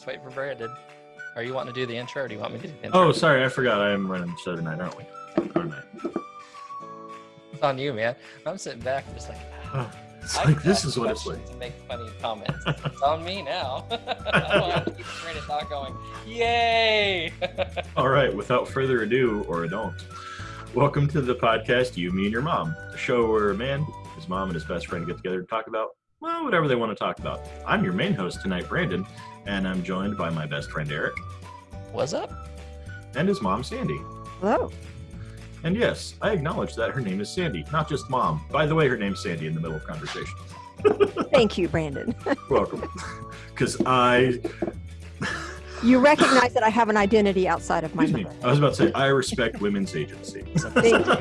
Just wait for Brandon. Are you wanting to do the intro, or do you want me to do the intro? Oh, sorry, I forgot. I am running the show tonight, aren't we? Aren't I? It's on you, man. I'm sitting back and just like, It's like, this is what it's like. To make funny comments. It's on me now. I don't have to keep the train of thought going. Yay! All right, without further ado, or I don't. Welcome to the podcast, You, Me, and Your Mom, a show where a man, his mom, and his best friend get together to talk about, well, whatever they want to talk about. I'm your main host tonight, Brandon, and I'm joined by my best friend, Eric. What's up? And his mom, Sandy. Hello. And yes, I acknowledge that her name is Sandy, not just mom. By the way, her name's Sandy in the middle of conversation. Thank you, Brandon. Welcome. Because You recognize that I have an identity outside of my Excuse me. mother. I was about to say, I respect women's agency. Thank you.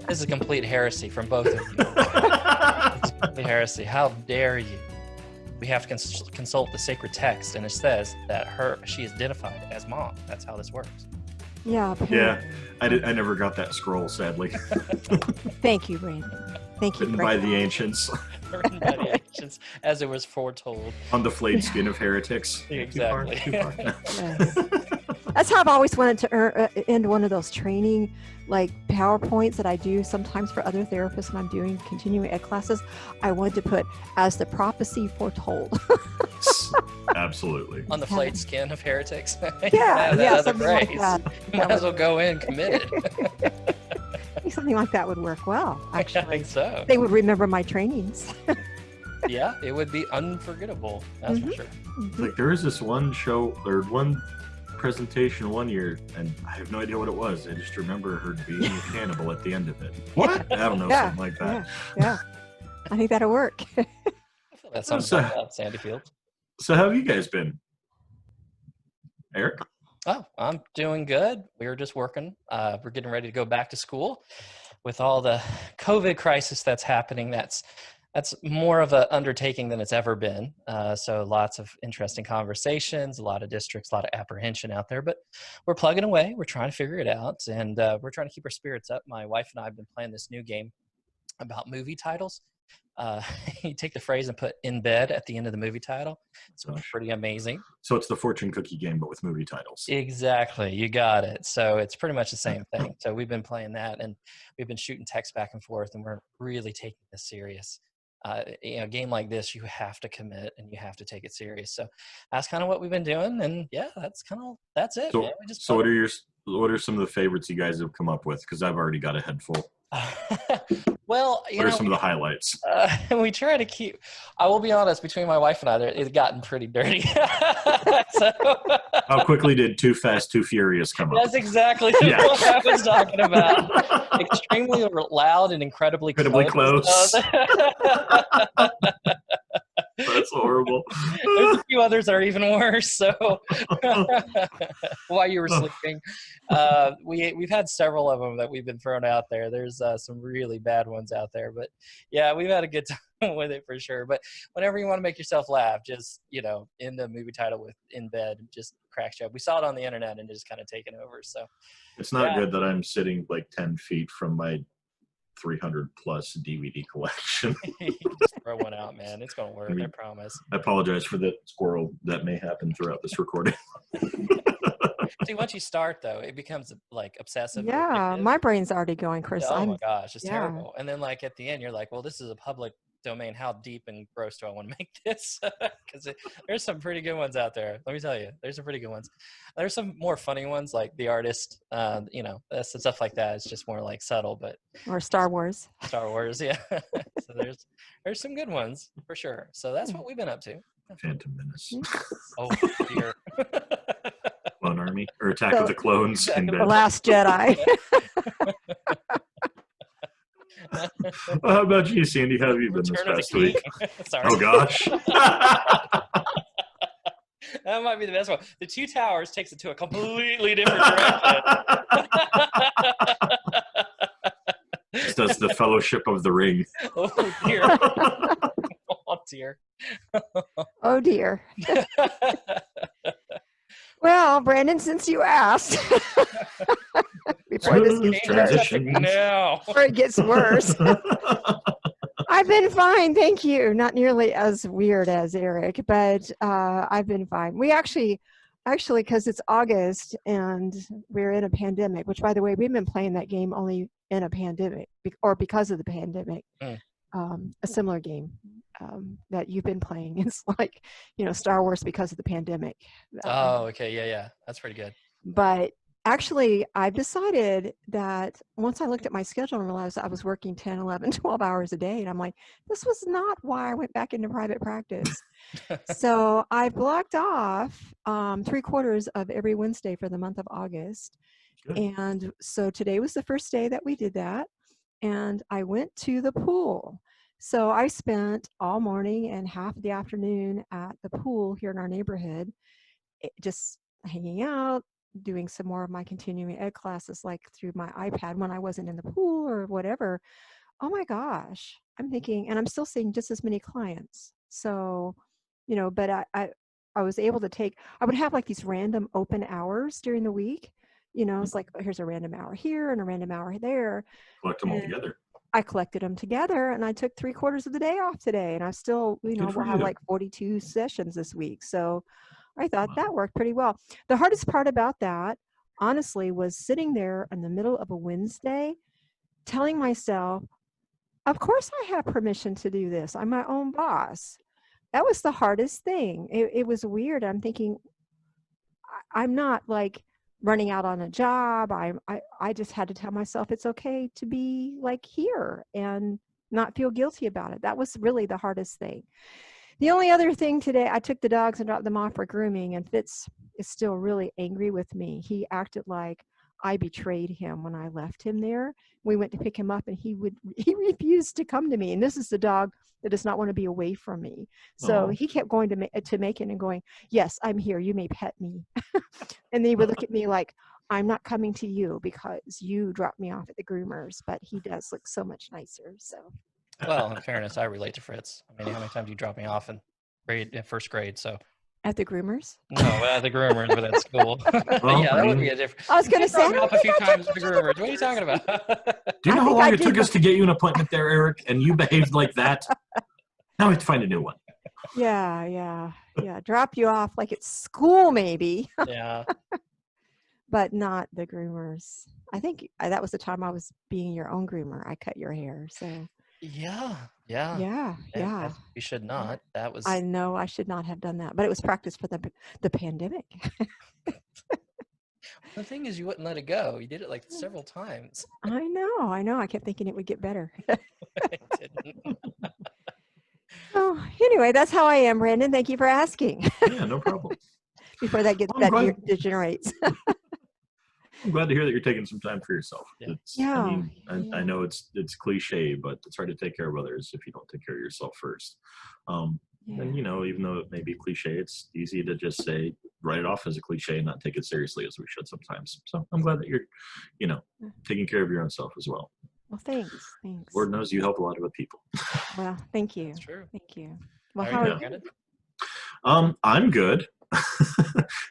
This is complete heresy from both of you. It's complete heresy. How dare you? We have to consult the sacred text, and it says that she is identified as mom. That's how this works. Yeah, apparently. Yeah, I never got that scroll, sadly. Thank you, Brandon. Thank you. Written by the ancients. Written by the ancients, as it was foretold. On the flayed skin of heretics. Exactly. Too far. Yes. That's how I've always wanted to end one of those training, like PowerPoints that I do sometimes for other therapists when I'm doing continuing ed classes. I wanted to put as the prophecy foretold. Absolutely. On the flayed skin of heretics. Yeah, That's a something like phrase. that. You might as well go in committed. I think something like that would work well, I actually. think so. They would remember my trainings. Yeah, it would be unforgettable. That's for sure. Like, there was this one show, or one presentation one year, and I have no idea what it was. I just remember her being a cannibal at the end of it. What? I don't know, Yeah, something like that. Yeah. I think that'll work. I feel that sounds about Sandy Fields. So how have you guys been? Eric? Oh, I'm doing good. We were just working. We're getting ready to go back to school with all the COVID crisis that's happening. That's more of an undertaking than it's ever been. So lots of interesting conversations, a lot of districts, a lot of apprehension out there, but we're plugging away. We're trying to figure it out, and we're trying to keep our spirits up. My wife and I have been playing this new game about movie titles. You take the phrase and put "in bed" at the end of the movie title. So it's pretty amazing. So it's the fortune cookie game, but with movie titles. Exactly. You got it. So it's pretty much the same thing. So we've been playing that, and we've been shooting texts back and forth, and we're really taking this serious. A game like this, you have to commit and you have to take it serious. So that's kind of what we've been doing, and yeah, that's it. So, man. what are some of the favorites you guys have come up with? Because I've already got a head full. Well, what are some of the highlights? We try to keep. I will be honest. Between my wife and I, it's gotten pretty dirty. So, how quickly did Too Fast, Too Furious come up? That's exactly what I was talking about. Extremely loud and incredibly close. That's horrible. There's a few others that are even worse. So while you were sleeping, we've had several of them that we've been thrown out there. There's some really bad ones out there, but yeah, we've had a good time with it for sure. But whenever you want to make yourself laugh, just in the movie title with "in bed" just cracks you up. We saw it on the internet and just kind of taken over. So it's not good that I'm sitting like 10 feet from my 300 plus DVD collection. You can just throw one out, man. It's gonna work. I promise. I apologize for the squirrel that may happen throughout this recording. See, once you start though, it becomes like obsessive. Yeah, my brain's already going, Chris. Oh my gosh, it's terrible. And then like at the end, you're like, well, this is a public domain. How deep and gross do I want to make this? Because there's some pretty good ones out there. Let me tell you, there's some pretty good ones. There's some more funny ones like The Artist. That's stuff like that. It's just more like subtle, but or Star Wars. Star Wars, yeah. So there's some good ones for sure. So that's what we've been up to. Phantom Menace. Oh dear. Clone Army or Attack of the Clones in The bed. Last Jedi. Well, how about you, Sandy? How have you been this past week? Sorry. Oh gosh. That might be the best one. The Two Towers takes it to a completely different direction. This does the Fellowship of the Ring. Oh dear. Oh dear. Oh dear. Well, Brandon, since you asked, before this Transition. No. before it gets worse, I've been fine, thank you. Not nearly as weird as Eric, but I've been fine. We actually, because it's August and we're in a pandemic, which, by the way, we've been playing that game only in a pandemic or because of the pandemic. Mm. A similar game that you've been playing. It's like, Star Wars because of the pandemic. Oh, okay. Yeah. That's pretty good. But actually, I've decided that once I looked at my schedule and realized I was working 10, 11, 12 hours a day, and I'm like, this was not why I went back into private practice. So I blocked off 3/4 of every Wednesday for the month of August. Good. And so today was the first day that we did that. And I went to the pool. So I spent all morning and half of the afternoon at the pool here in our neighborhood, just hanging out, doing some more of my continuing ed classes, like through my iPad when I wasn't in the pool or whatever. Oh my gosh, I'm thinking, and I'm still seeing just as many clients. So, but I was able to I would have like these random open hours during the week. It's like, here's a random hour here and a random hour there. Collect them all together. I collected them together, and I took 3/4 of the day off today, and I still, Good for will have you. like 42 sessions this week. So I thought that worked pretty well. The hardest part about that, honestly, was sitting there in the middle of a Wednesday, telling myself, of course I have permission to do this. I'm my own boss. That was the hardest thing. It was weird. I'm thinking, I'm not like running out on a job. I just had to tell myself it's okay to be like here and not feel guilty about it. That was really the hardest thing. The only other thing today, I took the dogs and dropped them off for grooming, and Fitz is still really angry with me. He acted like I betrayed him when I left him there. We went to pick him up, and he refused to come to me. And this is the dog that does not want to be away from me. So he kept going to Macon and going, yes, I'm here. You may pet me. And they would look at me like, I'm not coming to you because you dropped me off at the groomers, but he does look so much nicer. So. Well, in fairness, I relate to Fritz. I mean, how many times do you drop me off in first grade? So At the groomers? no, at the groomers, but at school. Well, yeah, that would be a different. I was going to say, Drop me off a few times at the groomers. What are you talking about? Do you know I how think long I it took did us to get you an appointment there, Eric? And you behaved like that? Now we have to find a new one. Yeah. Drop you off like it's school, maybe, Yeah. but not the groomers. I think that was the time I was being your own groomer. I cut your hair. So Yeah. yeah. You should not. That was. I know I should not have done that, but it was practice for the pandemic. The thing is, you wouldn't let it go. You did it like several times. I know. I kept thinking it would get better. It didn't. Oh, anyway, that's how I am, Brandon. Thank you for asking. Yeah, no problem. Before that degenerates. I'm glad to hear that you're taking some time for yourself. Yeah. I know it's cliche, but it's hard to take care of others if you don't take care of yourself first. And even though it may be cliche, it's easy to just write it off as a cliche and not take it seriously as we should sometimes. So I'm glad that you're, taking care of your own self as well. Well, thanks. Lord knows you help a lot of other people. Well, thank you. That's true. Thank you. Well, How are you? I'm good.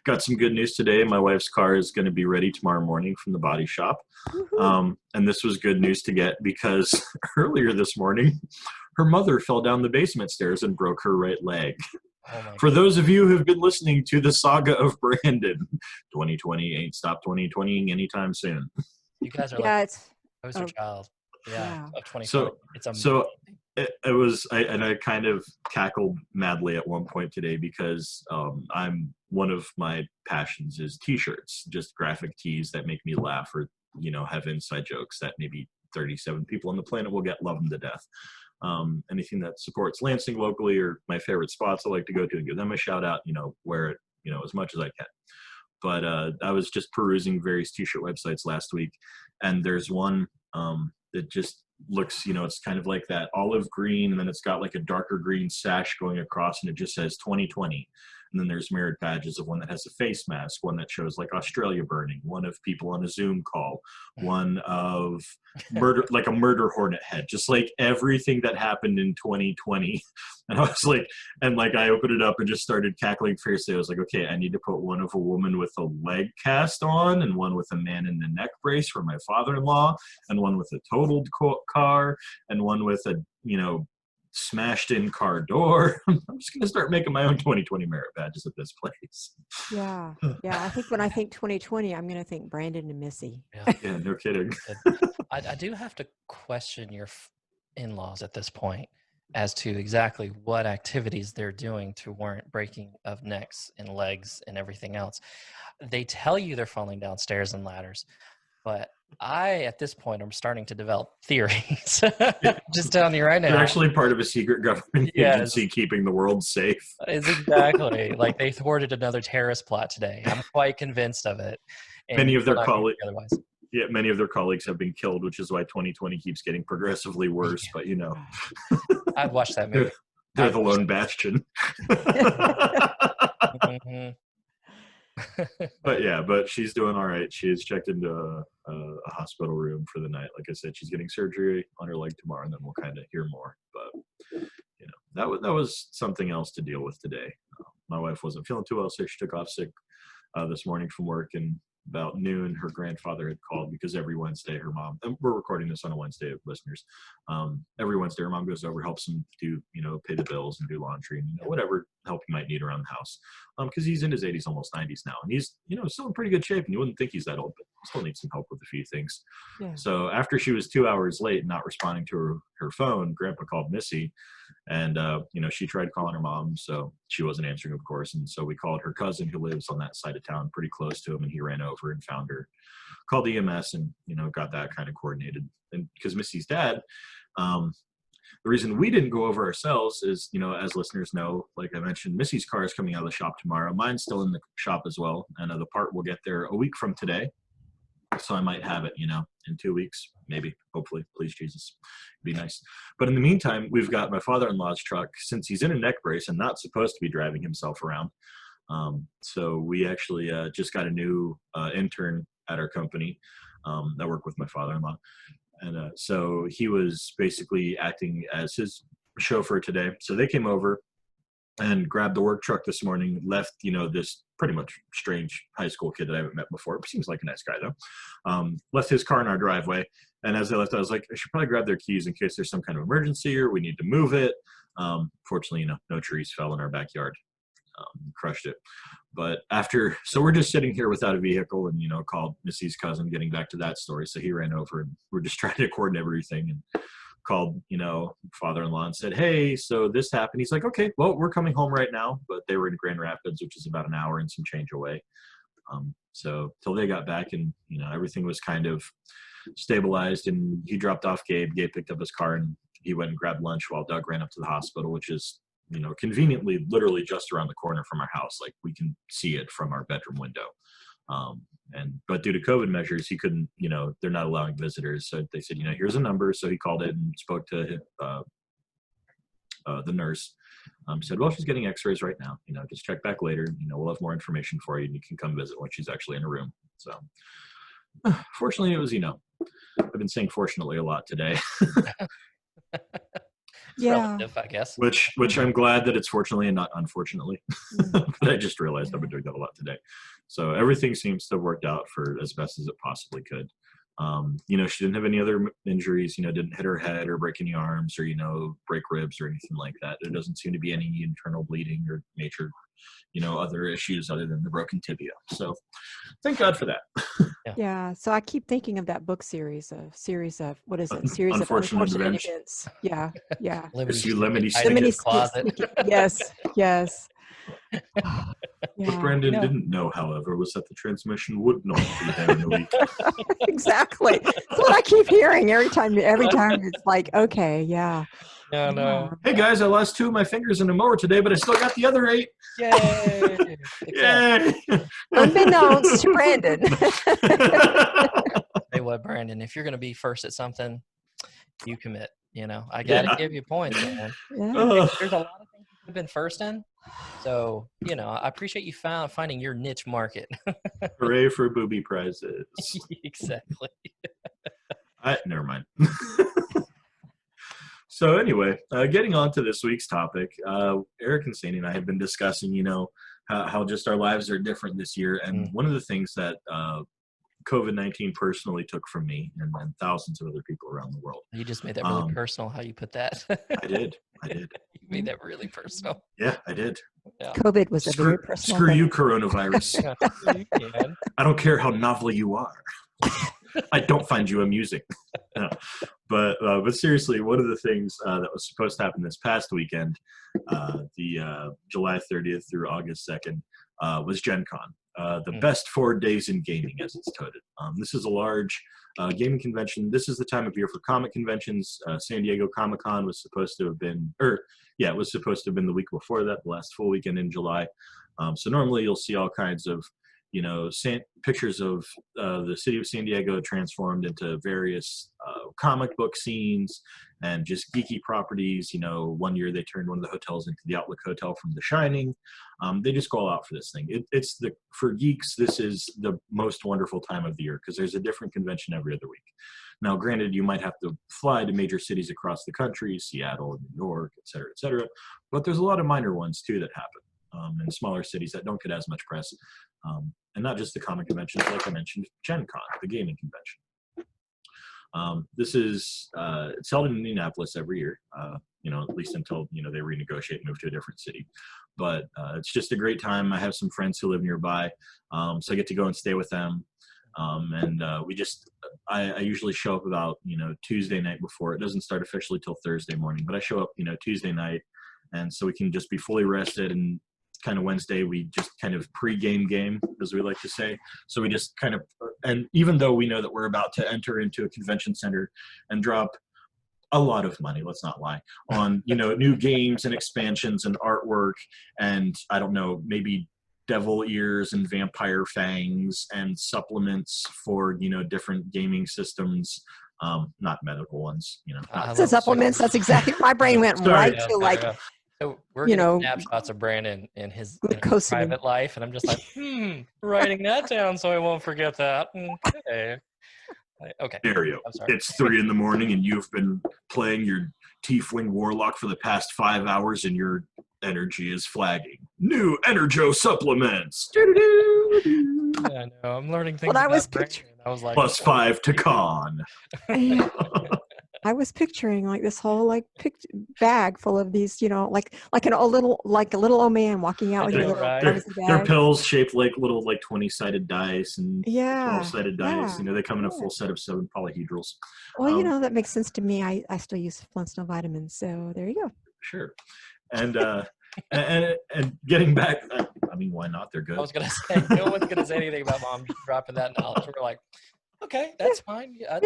Got some good news today. My wife's car is going to be ready tomorrow morning from the body shop. And this was good news to get because earlier this morning, her mother fell down the basement stairs and broke her right leg. For those of you who've been listening to the saga of Brandon, 2020 ain't stopped 2020ing anytime soon. You guys are I was your child. Yeah. Of 2020. It's amazing. So it was, I kind of cackled madly at one point today because one of my passions is t-shirts, just graphic tees that make me laugh or, have inside jokes that maybe 37 people on the planet will love them to death. Anything that supports Lansing locally or my favorite spots I like to go to and give them a shout out, wear it, as much as I can. But I was just perusing various t-shirt websites last week, and there's one that just looks, it's kind of like that olive green, and then it's got like a darker green sash going across, and it just says 2020. And then there's mirrored badges of one that has a face mask, one that shows like Australia burning, one of people on a Zoom call, one of murder, like a murder hornet head, just like everything that happened in 2020. And I was like, I opened it up and just started cackling fiercely. I was like, okay, I need to put one of a woman with a leg cast on, and one with a man in the neck brace for my father-in-law, and one with a totaled car, and one with a, smashed in car door. I'm just going to start making my own 2020 merit badges at this place. Yeah. Yeah. I think when I think 2020, I'm going to think Brandon and Missy. Yeah. Yeah, no kidding. I do have to question your in-laws at this point as to exactly what activities they're doing to warrant breaking of necks and legs and everything else. They tell you they're falling down stairs and ladders, but I, at this point, I'm starting to develop theories. Just telling you right now. They're actually part of a secret government Yes. agency keeping the world safe. It's exactly like they thwarted another terrorist plot today. I'm quite convinced of it. And Many of their will not convince colleagues, me otherwise. yeah, many of their colleagues have been killed, which is why 2020 keeps getting progressively worse. Yeah. But you know, I'd watch that movie. they're the lone bastion. Mhm. But she's doing all right. She is checked into a hospital room for the night. Like I said, she's getting surgery on her leg tomorrow, and then we'll kind of hear more. But you know, that was something else to deal with today. My wife wasn't feeling too well, so she took off sick this morning from work, and about noon, her grandfather had called because every Wednesday her mom, and we're recording this on a Wednesday, listeners. Every Wednesday her mom goes over, helps him do, pay the bills and do laundry and whatever help he might need around the house. Because he's in his 80s, almost 90s now, and he's still in pretty good shape, and you wouldn't think he's that old, but still needs some help with a few things. Yeah. So after she was 2 hours late, not responding to her phone, Grandpa called Missy, and she tried calling her mom, so she wasn't answering, of course. And so we called her cousin who lives on that side of town, pretty close to him, and he ran over and found her, called EMS, and got that kind of coordinated. And because Missy's dad, the reason we didn't go over ourselves is, as listeners know, like I mentioned, Missy's car is coming out of the shop tomorrow. Mine's still in the shop as well, and the part will get there a week from today. So I might have it, in 2 weeks, maybe, hopefully, please Jesus, it'd be nice. But in the meantime, we've got my father-in-law's truck, since he's in a neck brace and not supposed to be driving himself around. So we actually just got a new intern at our company that worked with my father-in-law. And so he was basically acting as his chauffeur today. So they came over and grabbed the work truck this morning, left, this pretty much strange high school kid that I haven't met before. Seems like a nice guy, though. Left his car in our driveway. And as they left, I was like, I should probably grab their keys in case there's some kind of emergency or we need to move it. Fortunately, no trees fell in our backyard. Crushed it. But so we're just sitting here without a vehicle, and, called Missy's cousin, getting back to that story. So he ran over, and we're just trying to coordinate everything, and called, father-in-law and said, hey, so this happened. He's like, okay, well, we're coming home right now. But they were in Grand Rapids, which is about an hour and some change away. So till they got back, and, everything was kind of stabilized, and he dropped off Gabe. Gabe picked up his car, and he went and grabbed lunch while Doug ran up to the hospital, which is, conveniently, literally just around the corner from our house. Like, we can see it from our bedroom window. But due to COVID measures, he couldn't, they're not allowing visitors. So they said, here's a number. So he called it and spoke to the nurse. Said, well, she's getting x-rays right now. Just check back later. We'll have more information for you, and you can come visit when she's actually in a room. So fortunately, it was, I've been saying fortunately a lot today. Yeah. Relative, I guess. Which I'm glad that it's fortunately and not unfortunately. But I just realized I've been doing that a lot today. So everything seems to have worked out for as best as it possibly could. She didn't have any other injuries, didn't hit her head or break any arms or, break ribs or anything like that. There doesn't seem to be any internal bleeding or major, other issues other than the broken tibia. So thank God for that. Yeah. So I keep thinking of that book series of what is it? Series of Unfortunate unfortunate events. events. Yeah. Yeah. Lemony Hiding in Snicket. his closet. Yes. Yes. What Brandon didn't know, however, was that the transmission would not be there in a week. Exactly. That's what I keep hearing every time. It's like, okay, yeah. No. Hey guys, I lost 2 of my fingers in a mower today, but I still got the other 8. Yay! Yay! Unbeknownst to Brandon. Hey, what, Brandon? If you're going to be first at something, you commit. I got to give you points, man. Yeah. There's a lot of things you've been first in. So, I appreciate you finding your niche market. Hooray for booby prizes. Exactly. Never mind. So anyway, getting on to this week's topic, Eric and Sandy and I have been discussing, how just our lives are different this year. And one of the things that COVID-19 personally took from me and thousands of other people around the world. You just made that really personal, how you put that. I did. You made that really personal. Yeah, I did. Yeah. COVID was a very personal Screw thing. you, coronavirus. I don't care how novel you are. I don't find you amusing. No. But seriously, one of the things that was supposed to happen this past weekend, the July 30th through August 2nd, was Gen Con, the best 4 days in gaming, as it's touted. This is a large gaming convention. This is the time of year for comic conventions. San Diego Comic-Con was supposed to have been, it was supposed to have been the week before that, the last full weekend in July. So normally you'll see all kinds of pictures of the city of San Diego transformed into various comic book scenes and just geeky properties. One year they turned one of the hotels into the Outlook Hotel from The Shining. They just go all out for this thing. For geeks, this is the most wonderful time of the year because there's a different convention every other week. Now, granted, you might have to fly to major cities across the country, Seattle, New York, et cetera, but there's a lot of minor ones too that happen in smaller cities that don't get as much press. And not just the comic conventions, like I mentioned, Gen Con, the gaming convention. This is it's held in Indianapolis every year, at least until they renegotiate and move to a different city. But it's just a great time. I have some friends who live nearby, so I get to go and stay with them. I usually show up about Tuesday night before. It doesn't start officially till Thursday morning, but I show up Tuesday night, and so we can just be fully rested. And kind of Wednesday, we just kind of pre-game game, as we like to say. So we just kind of, and even though we know that we're about to enter into a convention center and drop a lot of money, let's not lie, on, new games and expansions and artwork and, I don't know, maybe devil ears and vampire fangs and supplements for, different gaming systems, not medical ones, So supplements, that's exactly, my brain went right to like, so we're getting snapshots of Brandon in his private life, and I'm just like, writing that down so I won't forget that. Okay. Mario, it's 3 a.m. and you've been playing your Tiefling Warlock for the past 5 hours and your energy is flagging. New Energo supplements. Yeah, I know. I'm learning things. Well, I was like, +5 to con. I was picturing like this whole bag full of these, like a little old man walking out with a little bag. They're pills shaped like little 20-sided dice and 12-sided dice. They come in a full set of 7 polyhedrals. Well, that makes sense to me. I still use Flintstone vitamins, so there you go. Sure. And and getting back, I mean, why not? They're good. I was gonna say no one's gonna say anything about mom dropping that knowledge. We're like, okay, that's fine. Yeah,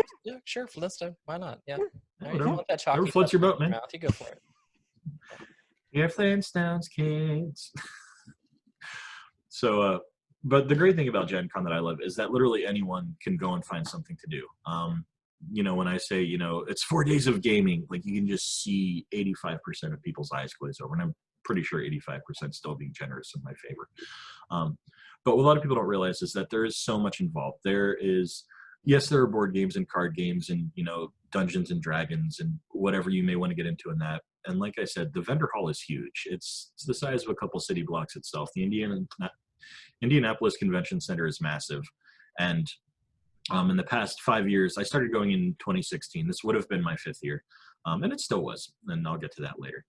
sure, Flintstone. Why not? Yeah. Right, you want that chocolate? Never floats your boat, man. Mouth, you go for it. You're Flintstones, kids. So, but the great thing about Gen Con that I love is that literally anyone can go and find something to do. When I say, it's 4 days of gaming, like you can just see 85% of people's eyes glaze over. And I'm pretty sure 85% still being generous in my favor. But what a lot of people don't realize is that there is so much involved. There are board games and card games and, Dungeons and Dragons and whatever you may want to get into in that. And like I said, the vendor hall is huge. It's the size of a couple city blocks itself. The Indianapolis Convention Center is massive. And in the past 5 years, I started going in 2016. This would have been my 5th year. And it still was, and I'll get to that later.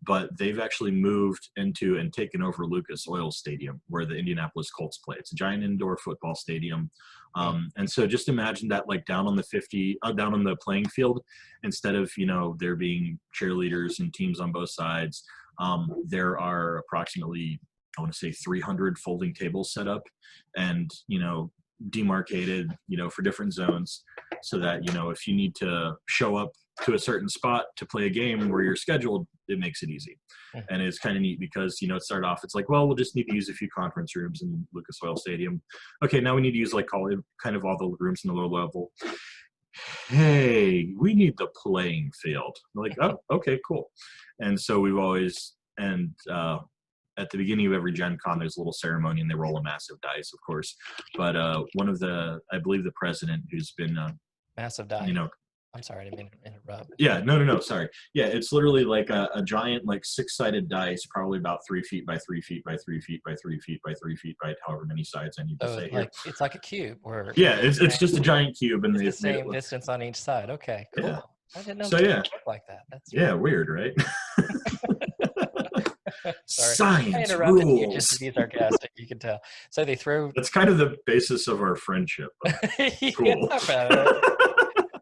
But they've actually moved into and taken over Lucas Oil Stadium, where the Indianapolis Colts play. It's a giant indoor football stadium. And so just imagine that down on the playing field, instead of, there being cheerleaders and teams on both sides, there are approximately, I want to say 300 folding tables set up and, demarcated, for different zones so that, if you need to show up to a certain spot to play a game where you're scheduled, it makes it easy. And it's kind of neat because, it started off, it's like, well, we'll just need to use a few conference rooms in Lucas Oil Stadium. Okay, now we need to use kind of all the rooms in the lower level. Hey, we need the playing field. We're like, oh, okay, cool. And so we've always, at the beginning of every Gen Con, there's a little ceremony and they roll a massive dice, of course. But I believe the president who's been massive die. I'm sorry, I didn't mean to interrupt. Yeah, no, sorry. Yeah, it's literally like a giant, like 6-sided dice, probably about 3 feet by 3 feet by 3 feet by 3 feet by 3 feet by however many sides I need to So say here. it's like a cube, or Yeah, it's just a giant cube, and it's the they've made it same look. distance on each side. Okay, Yeah. cool. I didn't know So games yeah, work like that. That's weird, right? sorry. I Science interrupted you just to rules. be sarcastic. You can tell. So they throw. That's kind of the basis of our friendship. Yeah, Cool.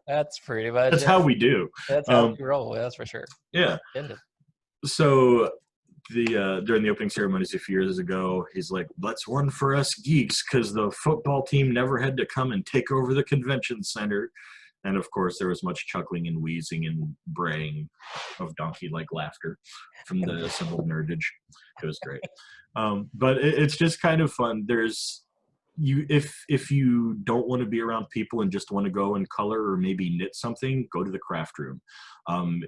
that's pretty much That's it. how we do. That's how we roll. That's for sure. Yeah. Ended. So during the opening ceremonies a few years ago, he's like, "That's one for us geeks, because the football team never had to come and take over the convention center." And of course, there was much chuckling and wheezing and braying of donkey-like laughter from the assembled nerdage. It was great. But it's just kind of fun. If you don't want to be around people and just want to go and color or maybe knit something, go to the craft room.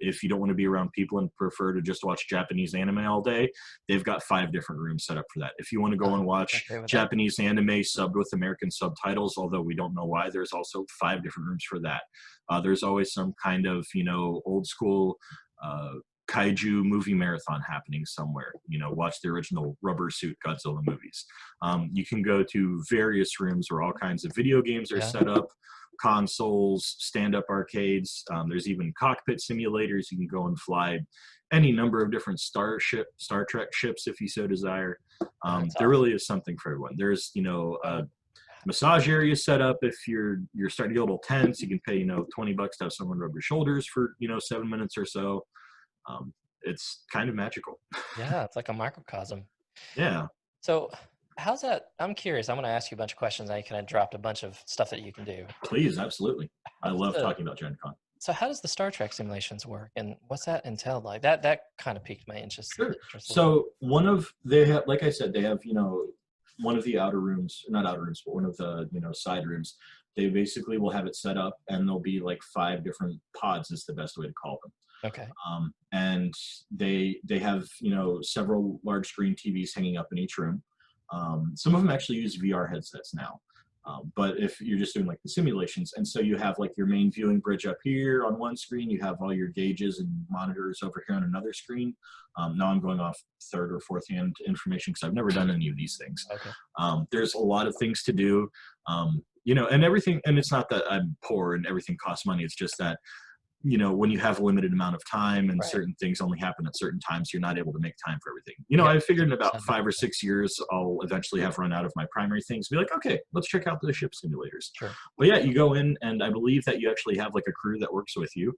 If you don't want to be around people and prefer to just watch Japanese anime all day, they've got 5 different rooms set up for that. If you want to go and watch Japanese anime subbed with American subtitles, although we don't know why, there's also 5 different rooms for that. There's always some kind of, old school kaiju movie marathon happening somewhere. Watch the original rubber suit Godzilla movies. You can go to various rooms where all kinds of video games are set up, consoles, stand-up arcades. There's even cockpit simulators. You can go and fly any number of different Star Trek ships if you so desire. There really is something for everyone. There's a massage area set up. If you're starting to get a little tense, you can pay $20 to have someone rub your shoulders for 7 minutes or so. It's kind of magical. Yeah, it's like a microcosm. Yeah. So how's that? I'm curious. I'm going to ask you a bunch of questions. I kind of dropped a bunch of stuff that you can do. Please, absolutely. I love talking about Gen Con. So how does the Star Trek simulations work, and what's that entailed like? That kind of piqued my interest. Sure. So they have, like I said, they have one of the outer rooms, not outer rooms, but one of the side rooms. They basically will have it set up, and there'll be like 5 different pods, is the best way to call them. Okay. And they have several large screen TVs hanging up in each room. Some of them actually use VR headsets now. But if you're just doing like the simulations, and so you have like your main viewing bridge up here on one screen, you have all your gauges and monitors over here on another screen. Now I'm going off third or fourth hand information because I've never done any of these things. Okay. There's a lot of things to do, and everything. And it's not that I'm poor and everything costs money. It's just that when you have a limited amount of time and certain things only happen at certain times, you're not able to make time for everything. I figured in about 5 or 6 years, I'll eventually have run out of my primary things. Be like, okay, let's check out the ship simulators. Sure. But yeah, you go in, and I believe that you actually have like a crew that works with you.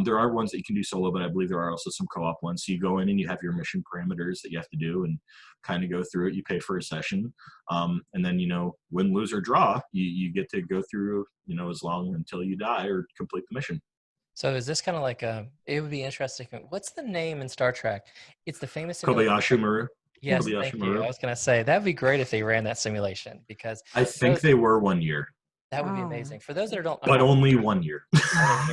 There are ones that you can do solo, but I believe there are also some co-op ones. So you go in and you have your mission parameters that you have to do and kind of go through it. You pay for a session. And then, win, lose, or draw, you get to go through, as long until you die or complete the mission. So is this kind of like it would be interesting. What's the name in Star Trek? It's the famous Kobayashi Maru. Yes, thank you. I was going to say, that'd be great if they ran that simulation, because I think they were 1 year. That would be amazing. For those that don't, but only 1 year.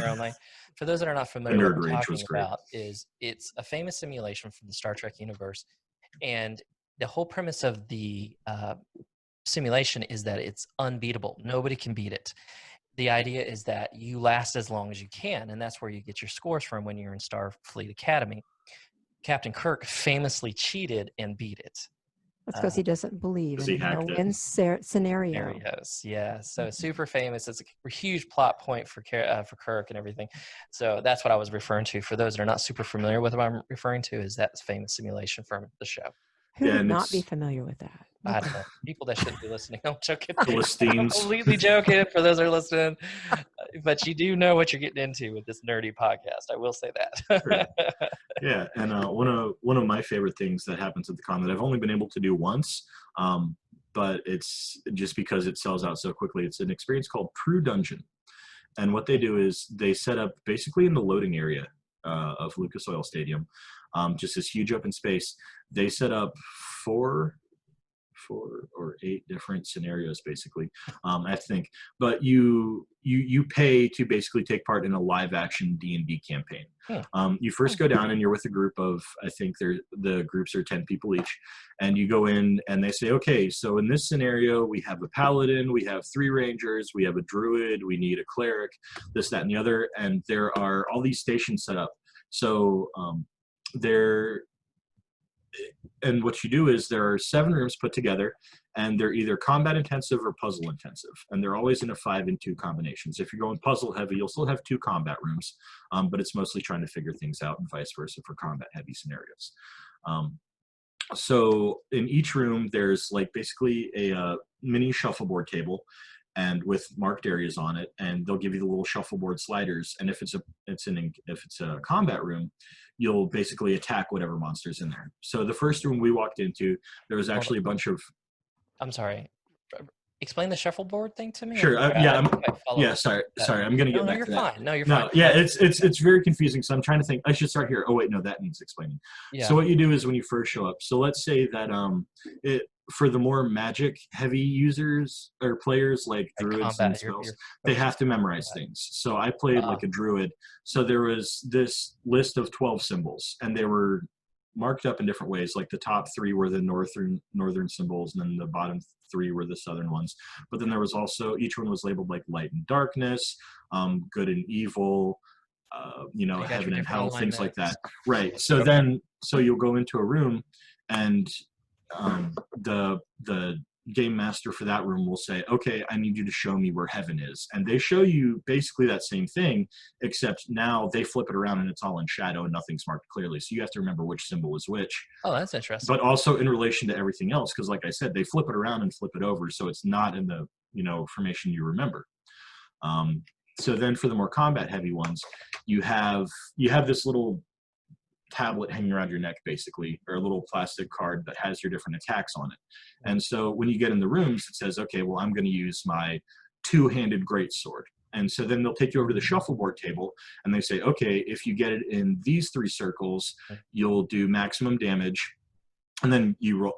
Only. For those that are not familiar, what we're talking about is it's a famous simulation from the Star Trek universe, and the whole premise of the simulation is that it's unbeatable. Nobody can beat it. The idea is that you last as long as you can, and that's where you get your scores from when you're in Starfleet Academy. Captain Kirk famously cheated and beat it. That's because he doesn't believe in no-win scenarios. Yeah, so super famous. It's a huge plot point for Kirk and everything. So that's what I was referring to. For those that are not super familiar with what I'm referring to, is that famous simulation from the show. Who would not be familiar with that? I don't know. People that shouldn't be listening. I'm joking. Philistines. I'm completely joking for those that are listening. But you do know what you're getting into with this nerdy podcast. I will say that. Sure. Yeah, and one of my favorite things that happens at the con that I've only been able to do once, but it's just because it sells out so quickly. It's an experience called True Dungeon. And what they do is they set up basically in the loading area of Lucas Oil Stadium, just this huge open space. They set up four 4 or 8 different scenarios basically, I think. But you pay to basically take part in a live action D&D campaign. You first go down and you're with a group of, I think the groups are 10 people each, and you go in and they say, okay, so in this scenario we have a paladin, we have 3 rangers, we have a druid, we need a cleric, this, that, and the other, and there are all these stations set up. So and what you do is there are 7 rooms put together, and they're either combat intensive or puzzle intensive, and they're always in a 5-in-2 combinations. If you're going puzzle heavy, you'll still have 2 combat rooms, but it's mostly trying to figure things out, and vice versa for combat heavy scenarios. So in each room, there's like basically a mini shuffleboard table, and with marked areas on it, and they'll give you the little shuffleboard sliders. And if it's a combat room, you'll basically attack whatever monster's in there. So the first room we walked into, there was actually a bunch of. I'm sorry. Explain the shuffleboard thing to me. Sure. Sorry. I'm gonna get back you're to that. fine. No, you're No, fine. yeah, it's very confusing. So I'm trying to think. I should start here. Oh wait, no, that needs explaining. Yeah. So what you do is when you first show up. So let's say that for the more magic heavy users or players like druids and spells, they have to memorize things. So I played like a druid. So there was this list of 12 symbols, and they were marked up in different ways. Like the top 3 were the northern symbols, and then the bottom 3 were the southern ones. But then there was also, each one was labeled like light and darkness, good and evil, heaven and hell, things like that. Right. So so you'll go into a room, and the game master for that room will say, okay, I need you to show me where heaven is. And they show you basically that same thing, except now they flip it around and it's all in shadow and nothing's marked clearly. So you have to remember which symbol is which. Oh, that's interesting. But also in relation to everything else, because like I said, they flip it around and flip it over. So it's not in the, formation you remember. So then for the more combat heavy ones, you have this little tablet hanging around your neck basically, or a little plastic card that has your different attacks on it. And so when you get in the rooms, it says, okay, well, I'm going to use my 2-handed greatsword. And so then they'll take you over to the shuffleboard table, and they say, okay, if you get it in these 3 circles, you'll do maximum damage, and then you'll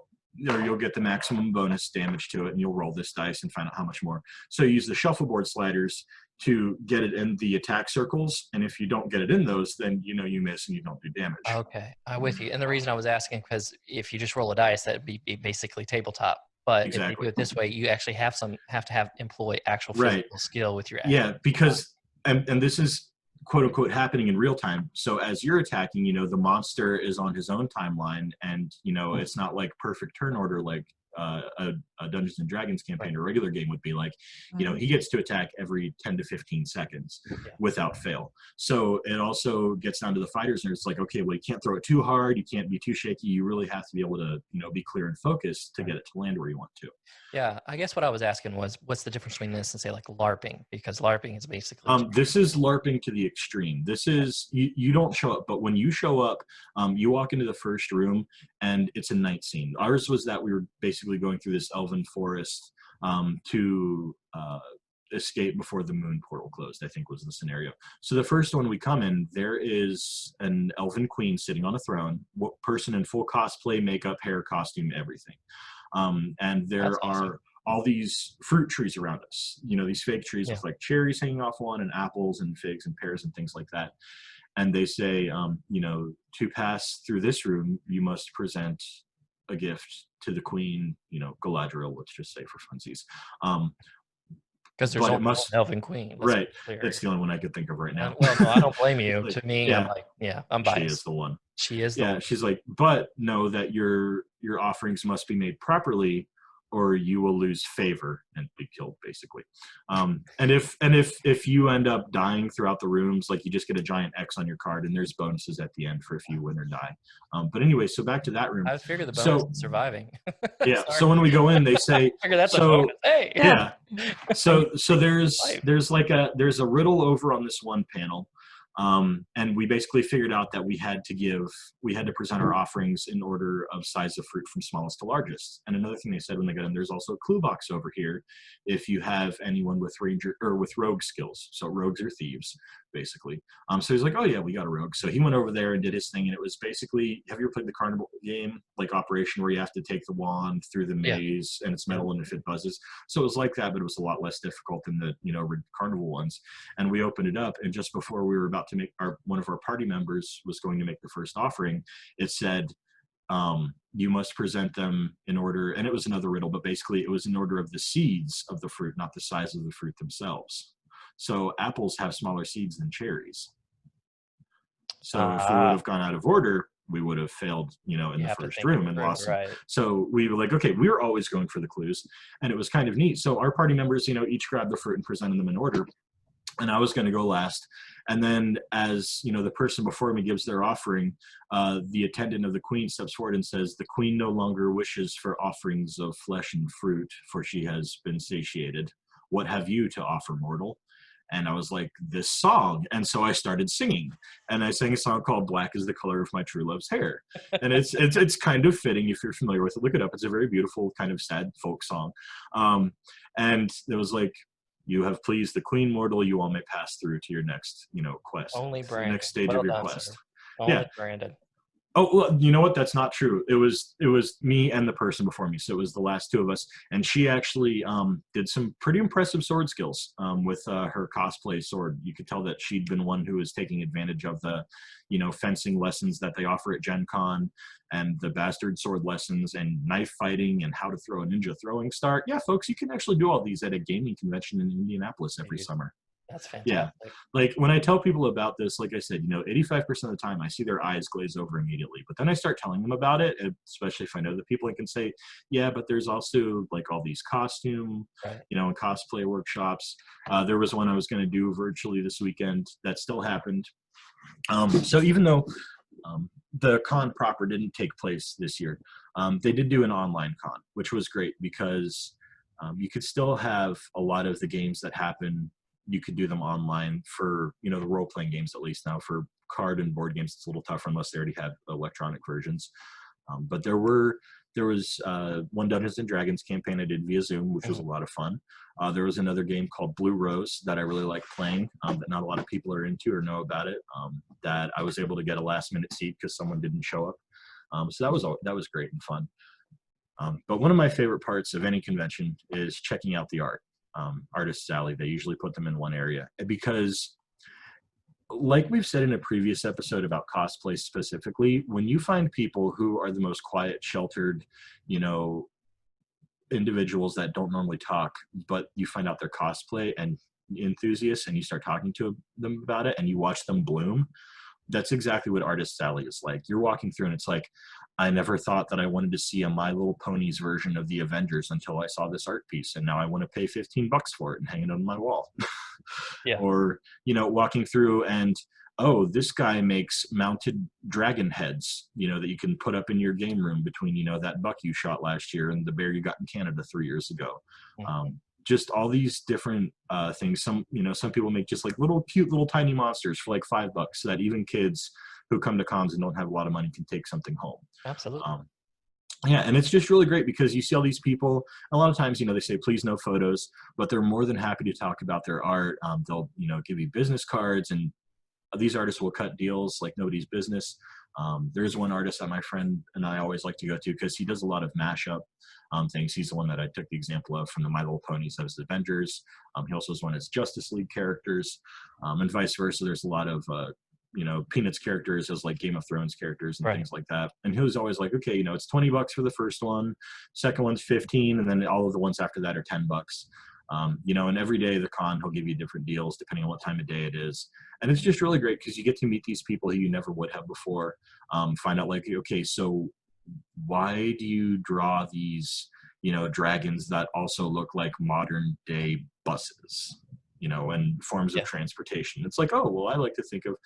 get the maximum bonus damage to it, and you'll roll this dice and find out how much more. So you use the shuffleboard sliders to get it in the attack circles, and if you don't get it in those, then you miss and you don't do damage. Okay, I'm with you. And the reason I was asking, because if you just roll a dice, that'd be basically tabletop. But if you do it this way, you actually have to employ actual physical skill with your action. Yeah, because and this is quote unquote happening in real time. So as you're attacking, the monster is on his own timeline, and it's not like perfect turn order like a Dungeons and Dragons campaign or regular game would be like. He gets to attack every 10 to 15 seconds without fail. So it also gets down to the fighters, and it's like, okay, well, you can't throw it too hard, you can't be too shaky, you really have to be able to be clear and focused to get it to land where you want to. Yeah, I guess what I was asking was, what's the difference between this and say like LARPing? Because LARPing is basically this is LARPing to the extreme. This is you don't show up, but when you show up, you walk into the first room and it's a night scene. Ours was that we were basically going through this elven forest to escape before the moon portal closed, I think was the scenario. So the first one we come in, there is an elven queen sitting on a throne, person in full cosplay, makeup, hair, costume, everything. And there are all these fruit trees around us, these fake trees with like cherries hanging off one, and apples and figs and pears and things like that. And they say, to pass through this room, you must present a gift to the queen, Galadriel, let's just say for funsies. Because there's only one elven queen. Right. That's the only one I could think of right now. Well, no, I don't blame you. To me, I'm like, I'm biased. She is the one. She is the one. She's like, but know that your offerings must be made properly, or you will lose favor and be killed, basically. And if you end up dying throughout the rooms, like you just get a giant X on your card, and there's bonuses at the end for if you win or die. But anyway, so back to that room. I figured the bonus is surviving. Yeah. So when we go in, they say, I figure that's a bonus. Hey. Yeah. So there's a riddle over on this one panel. And we basically figured out that we had to present our offerings in order of size of fruit from smallest to largest. And another thing they said when they got in, there's also a clue box over here if you have anyone with ranger or with rogue skills. So rogues are thieves. basically. So he's like, oh yeah, we got a rogue. So he went over there and did his thing, and it was basically, have you ever played the carnival game, like Operation, where you have to take the wand through the Yeah. maze and it's metal and if it buzzes? So it was like that, but it was a lot less difficult than the carnival ones. And we opened it up, and just before we were about to make one of our party members was going to make the first offering, it said, you must present them in order, and it was another riddle, but basically it was in order of the seeds of the fruit, not the size of the fruit themselves. So apples have smaller seeds than cherries. So if we would have gone out of order, we would have failed, in the first room and lost them. Right. So we were like, okay, we were always going for the clues, and it was kind of neat. So our party members, each grabbed the fruit and presented them in order. And I was going to go last. And then as, the person before me gives their offering, the attendant of the queen steps forward and says, the queen no longer wishes for offerings of flesh and fruit, for she has been satiated. What have you to offer, mortal? And I was like, this song. And so I started singing, and I sang a song called Black is the Color of My True Love's Hair. And it's kind of fitting if you're familiar with it. Look it up. It's a very beautiful kind of sad folk song. And it was like, you have pleased the queen, mortal, you all may pass through to your next, quest. Only Brandon. Next stage of your quest. Sir. Only Yeah. Brandon. Oh, well, you know what? That's not true. It was me and the person before me. So it was the last two of us. And she actually did some pretty impressive sword skills with her cosplay sword. You could tell that she'd been one who was taking advantage of the, fencing lessons that they offer at Gen Con, and the bastard sword lessons and knife fighting and how to throw a ninja throwing star. Yeah, folks, you can actually do all these at a gaming convention in Indianapolis every summer. That's fantastic. Yeah. Like when I tell people about this, like I said, 85% of the time I see their eyes glaze over immediately. But then I start telling them about it, especially if I know the people, I can say, yeah, but there's also like all these costume, right, and cosplay workshops. There was one I was going to do virtually this weekend that still happened. So even though the con proper didn't take place this year, they did do an online con, which was great because you could still have a lot of the games that happen. You could do them online for, the role-playing games, at least now. For card and board games, it's a little tougher unless they already had electronic versions. But there was one Dungeons and Dragons campaign I did via Zoom, which was a lot of fun. There was another game called Blue Rose that I really like playing, that not a lot of people are into or know about it, that I was able to get a last-minute seat because someone didn't show up. So that was great and fun. But one of my favorite parts of any convention is checking out the art. Artist's Alley, they usually put them in one area because, like we've said in a previous episode about cosplay specifically, when you find people who are the most quiet, sheltered, individuals that don't normally talk, but you find out they're cosplay and enthusiasts and you start talking to them about it and you watch them bloom, that's exactly what Artist's Alley is like. You're walking through and it's like, I never thought that I wanted to see a My Little Ponies version of the Avengers until I saw this art piece, and now I want to pay $15 for it and hang it on my wall. Yeah. Or, walking through and, oh, this guy makes mounted dragon heads, that you can put up in your game room between, that buck you shot last year and the bear you got in Canada 3 years ago. Mm-hmm. Just all these different things. Some people make just like little cute little tiny monsters for like $5 so that even kids who come to cons and don't have a lot of money can take something home. Absolutely. Yeah, and it's just really great because you see all these people. A lot of times, they say please no photos, but they're more than happy to talk about their art. They'll give you business cards, and these artists will cut deals like nobody's business. There's one artist that my friend and I always like to go to because he does a lot of mashup things. He's the one that I took the example of from the My Little Ponies as Avengers. He also has one as Justice League characters, and vice versa. There's a lot of Peanuts characters as like Game of Thrones characters and things like that. And he was always like, okay, it's $20 for the first one, second one's 15, and then all of the ones after that are $10. And every day the con, he'll give you different deals depending on what time of day it is. And it's just really great because you get to meet these people who you never would have before. Find out like, okay, so why do you draw these, dragons that also look like modern day buses, and forms of transportation? It's like, oh, well, I like to think of,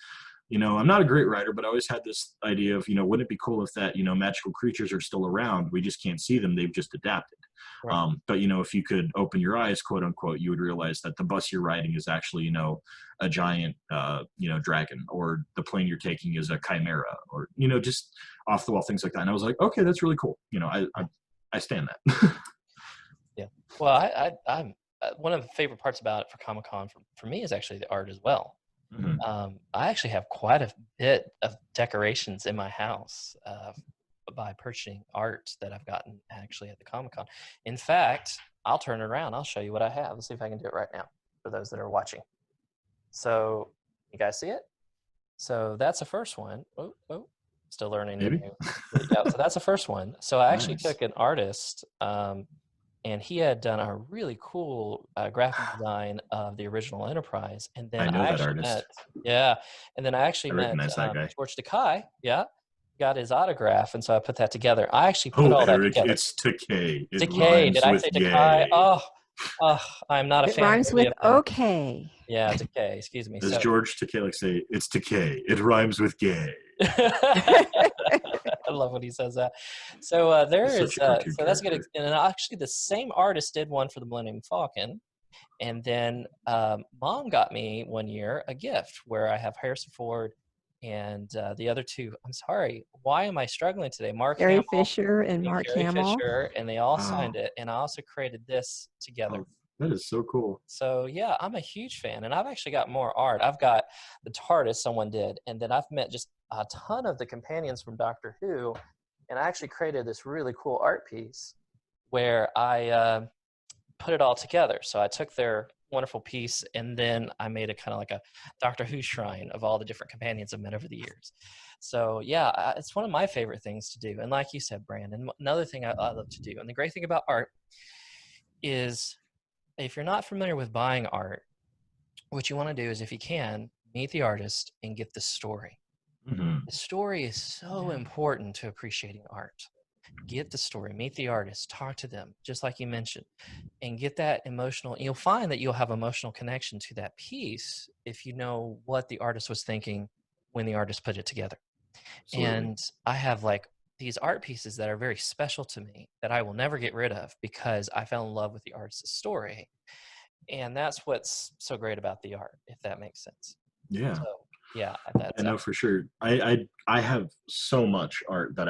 I'm not a great writer, but I always had this idea of, wouldn't it be cool if that, magical creatures are still around? We just can't see them. They've just adapted. Right. But, if you could open your eyes, quote unquote, you would realize that the bus you're riding is actually, a giant, dragon, or the plane you're taking is a chimera, or, just off the wall, things like that. And I was like, okay, that's really cool. I stand that. Yeah. Well, I'm one of the favorite parts about it for Comic-Con for me is actually the art as well. I actually have quite a bit of decorations in my house by purchasing art that I've gotten actually at the Comic-Con. In fact, I'll turn it around. I'll show you what I have. Let's see if I can do it right now for those that are watching. So you guys see it? So that's the first one. Still learning the Maybe. new. Yeah, so that's the first one. So I actually Nice. took an artist, and he had done a really cool graphic design of the original Enterprise. And then I know I that actually artist. and then I actually I met recognize that guy. George Takei. Yeah, got his autograph, and so I put that together. I actually put Oh, all that Eric, together. it's Takei. It Decay. Did rhymes I with say Decay? gay. Oh, I'm not a It fan of rhymes movie with of him. okay. Yeah, Decay. Excuse me. Does So George Takei like say, it's Takei. It rhymes with gay. I love when he says that. So He's there such is a cartoon so that's good. character. And actually, the same artist did one for the Millennium Falcon, and then Mom got me one year a gift where I have Harrison Ford and the other two. I'm sorry, why am I struggling today? Mark Carrie Hamill Fisher and and Mark Carrie Hamill. Fisher, and they all Wow. signed it. And I also created this together. Oh, that is so cool. So yeah, I'm a huge fan, and I've actually got more art. I've got the TARDIS someone did, and then I've met just a ton of the companions from Doctor Who, and I actually created this really cool art piece where I put it all together. So I took their wonderful piece, and then I made a kind of like a Doctor Who shrine of all the different companions I've met over the years. So yeah, it's one of my favorite things to do. And like you said, Brandon, another thing I love to do, and the great thing about art is if you're not familiar with buying art, what you want to do is, if you can, meet the artist and get the story. Mhm. The story is so important to appreciating art. Get the story, meet the artist, talk to them, just like you mentioned, and get that emotional. You'll find that you'll have emotional connection to that piece if you know what the artist was thinking when the artist put it together. Absolutely. And I have like these art pieces that are very special to me that I will never get rid of because I fell in love with the artist's story. And that's what's so great about the art, if that makes sense. Yeah. So yeah, I that's know for sure. I have so much art that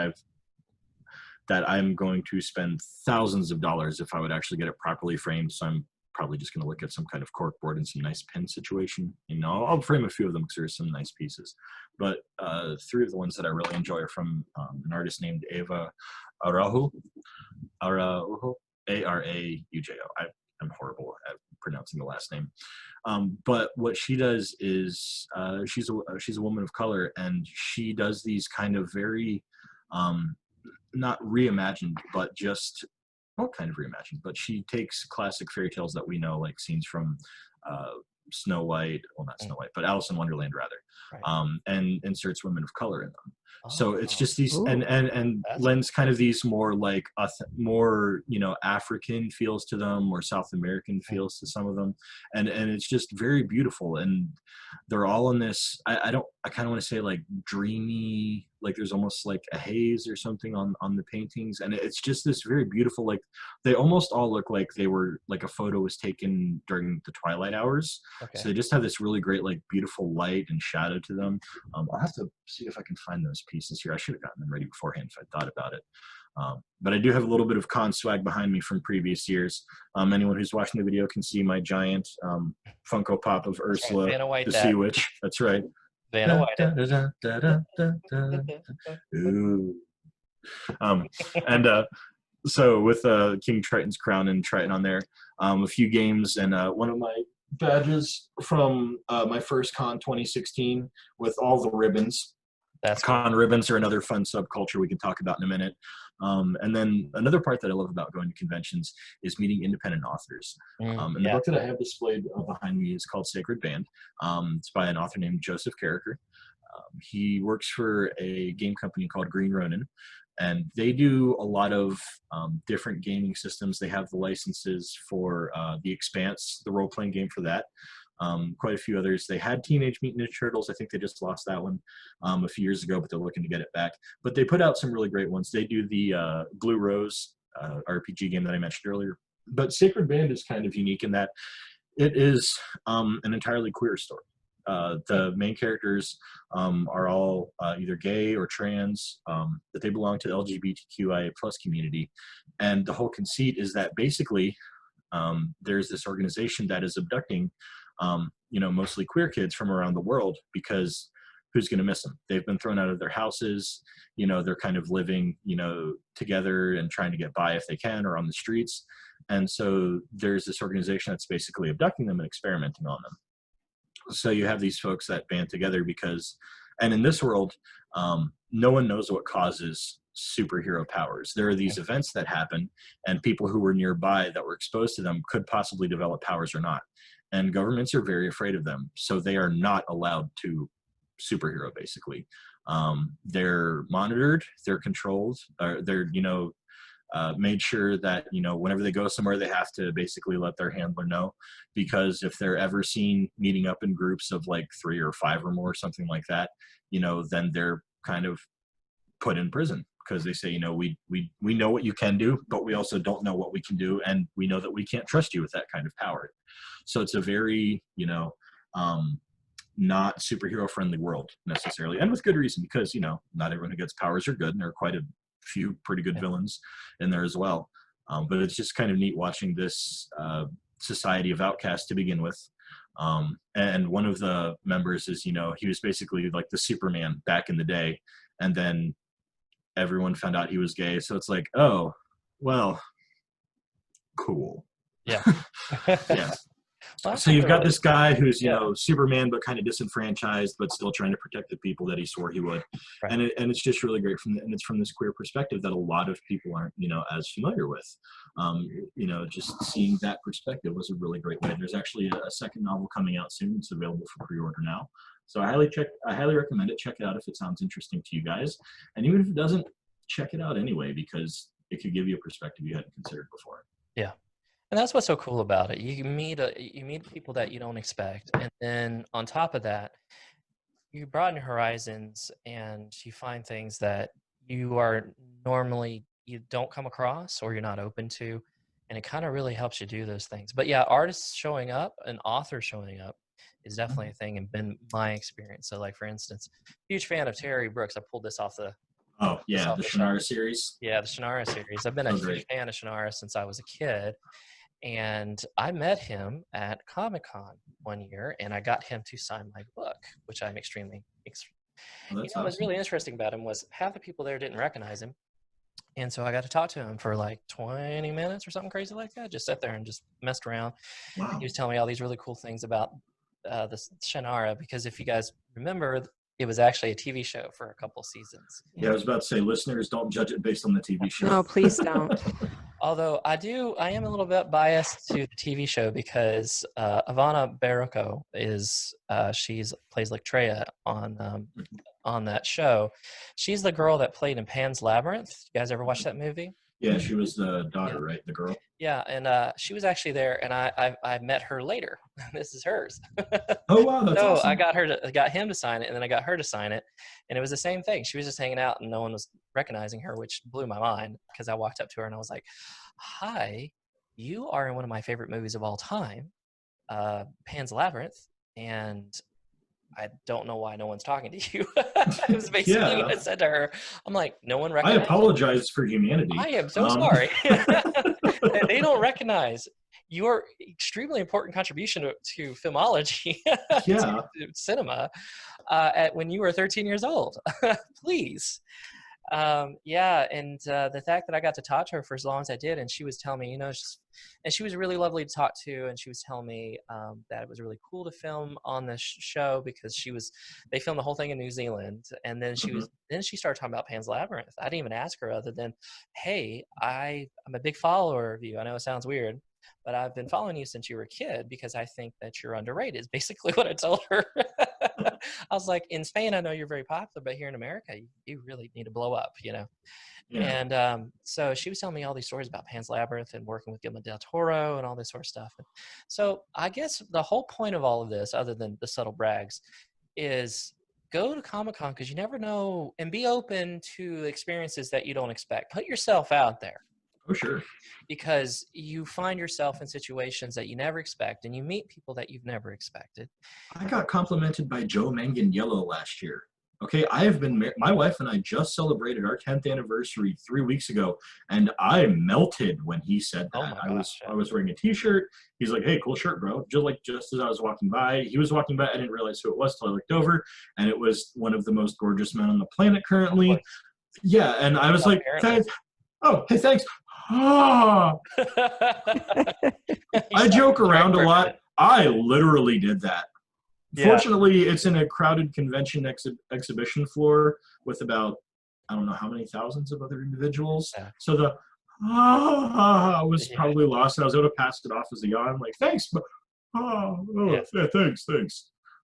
I'm going to spend thousands of dollars if I would actually get it properly framed. So I'm probably just going to look at some kind of corkboard and some nice pin situation. You know, I'll frame a few of them because there's some nice pieces. But three of the ones that I really enjoy are from an artist named Eva Araujo. Araujo, Araujo. I'm horrible at pronouncing the last name. But what she does is she's a woman of color, and she does these kind of very not reimagined, but just well, kind of reimagined. But she takes classic fairy tales that we know, like scenes from uh, Snow White, well, not Snow White, but Alice in Wonderland, rather, right. and inserts women of color in them. So it's Oh, just these, Ooh. and that's lends kind of these more like more African feels to them, or South American feels to some of them, and it's just very beautiful. And they're all in this. I kind of want to say like dreamy, like there's almost like a haze or something on the paintings, and it's just this very beautiful. Like they almost all look like they were like a photo was taken during the twilight hours. okay. So they just have this really great like beautiful light and shadow to them. I'll have to see if I can find those pieces here. I should have gotten them ready beforehand if I thought about it. But I do have a little bit of con swag behind me from previous years. Anyone who's watching the video can see my giant Funko Pop of Ursula, Vanna White the that. Sea Witch. That's right. Vanna White Da-da-da-da-da-da-da. Ooh. And so with King Triton's crown and Triton on there, a few games, and one of my badges from my first con 2016 with all the ribbons. That's Con ribbons are another fun subculture we can talk about in a minute. And then another part that I love about going to conventions is meeting independent authors. And the book that I have displayed behind me is called Sacred Band. It's by an author named Joseph Carricker. He works for a game company called Green Ronin, and they do a lot of different gaming systems. They have the licenses for The Expanse, the role-playing game for that. Quite a few others. They had Teenage Mutant Ninja Turtles. I think they just lost that one a few years ago, but they're looking to get it back. But they put out some really great ones. They do the Blue Rose RPG game that I mentioned earlier. But Sacred Band is kind of unique in that it is an entirely queer story. The main characters are all either gay or trans, that they belong to the LGBTQIA plus community. And the whole conceit is that basically there's this organization that is abducting mostly queer kids from around the world, because who's going to miss them? They've been thrown out of their houses. They're kind of living, together and trying to get by if they can, or on the streets. And so there's this organization that's basically abducting them and experimenting on them. So you have these folks that band together and in this world, no one knows what causes superhero powers. There are these events that happen, and people who were nearby that were exposed to them could possibly develop powers or not. And governments are very afraid of them. So they are not allowed to superhero, basically. They're monitored, they're controlled, they're, made sure that, whenever they go somewhere, they have to basically let their handler know, because if they're ever seen meeting up in groups of like 3 or 5 or more, something like that, then they're kind of put in prison, because they say, we know what you can do, but we also don't know what we can do, and we know that we can't trust you with that kind of power. So it's a very, not superhero friendly world necessarily, and with good reason, because not everyone who gets powers are good, and there are quite a few pretty good villains in there as well. But it's just kind of neat watching this society of outcasts to begin with. And one of the members is, he was basically like the Superman back in the day, and then everyone found out he was gay. So it's like, oh, well, cool. Yeah. Yeah. Well, So you've got this guy who's, Yeah. Superman, but kind of disenfranchised, but still trying to protect the people that he swore he would. Right. And it's just really great and it's from this queer perspective that a lot of people aren't, as familiar with. Just seeing that perspective was a really great way. There's actually a second novel coming out soon. It's available for pre-order now. So I highly recommend it. Check it out if it sounds interesting to you guys. And even if it doesn't, check it out anyway, because it could give you a perspective you hadn't considered before. Yeah. And that's what's so cool about it. You meet people that you don't expect, and then on top of that, you broaden your horizons, and you find things that you don't come across, or you're not open to, and it kind of really helps you do those things. But yeah, artists showing up and authors showing up is definitely a thing, and been my experience. So, like for instance, huge fan of Terry Brooks. I pulled this off the the Shannara series. Yeah, the Shannara series. I've been a huge fan of Shannara since I was a kid. And I met him at Comic-Con one year, and I got him to sign my book, which I'm extremely Awesome. What's really interesting about him was half the people there didn't recognize him. And so I got to talk to him for like 20 minutes or something crazy like that. Just sat there and just messed around. Wow. He was telling me all these really cool things about the Shannara, because if you guys remember, it was actually a TV show for a couple seasons. Yeah, I was about to say, listeners, don't judge it based on the TV show. No, please don't. Although I am a little bit biased to the TV show, because Ivana Baquero plays Lectrea on that show. She's the girl that played in Pan's Labyrinth. You guys ever watch that movie? Yeah, she was the daughter, right? The girl. Yeah, and she was actually there, and I met her later. This is hers. Oh wow, that's so awesome. I got him to sign it, and then I got her to sign it, and it was the same thing. She was just hanging out, and no one was recognizing her, which blew my mind, because I walked up to her and I was like, "Hi, you are in one of my favorite movies of all time, Pan's Labyrinth, and I don't know why no one's talking to you." It was basically what I said to her. I'm like, no one recognizes. I apologize for humanity. I am so sorry. They don't recognize your extremely important contribution to filmology, to cinema, when you were 13 years old. Please. And the fact that I got to talk to her for as long as I did, and she was telling me, and she was really lovely to talk to, and she was telling me that it was really cool to film on this show, because they filmed the whole thing in New Zealand, and then she started talking about Pan's Labyrinth. I didn't even ask her other than, hey, I'm a big follower of you. I know it sounds weird, but I've been following you since you were a kid, because I think that you're underrated, is basically what I told her. I was like, in Spain, I know you're very popular, but here in America, you really need to blow up, Yeah. And so she was telling me all these stories about Pan's Labyrinth and working with Guillermo del Toro and all this sort of stuff. And so I guess the whole point of all of this, other than the subtle brags, is go to Comic-Con, because you never know, and be open to experiences that you don't expect. Put yourself out there. Oh, sure. Because you find yourself in situations that you never expect, and you meet people that you've never expected. I got complimented by Joe Manganiello last year. Okay, I have been my wife and I just celebrated our 10th anniversary 3 weeks ago, and I melted when he said Oh that. my I was gosh. I was wearing a t-shirt. He's like, "Hey, cool shirt, bro." Just as I was walking by, he was walking by. I didn't realize who it was till I looked over, and it was one of the most gorgeous men on the planet currently. Yeah, and I was like, Apparently. "Guys, oh, hey, thanks." Ah, You I stopped joke the track around a for a lot. minute. I literally did that. Yeah. Fortunately, it's in a crowded convention exhibition floor with about, I don't know how many thousands of other individuals. Yeah. So the was Yeah. probably lost, and I was able to pass it off as a yawn, like, thanks, but Yeah. yeah, thanks.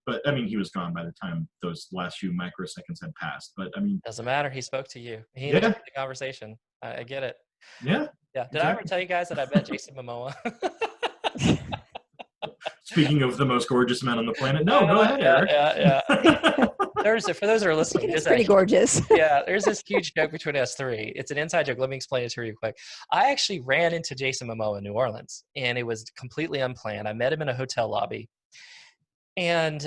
But I mean, he was gone by the time those last few microseconds had passed. But I mean, Doesn't matter. He spoke to you. He yeah, initiated the conversation. I get it. yeah, Yeah. Did I ever exactly. tell you guys that I met Jason Momoa? Speaking of the most gorgeous men on the planet, no, go ahead, Yeah, Eric. yeah, yeah. For those who are listening, It's pretty gorgeous. yeah, there's this huge joke between us three. It's an inside joke. Let me explain it to you real quick. I actually ran into Jason Momoa in New Orleans, and it was completely unplanned. I met him in a hotel lobby, and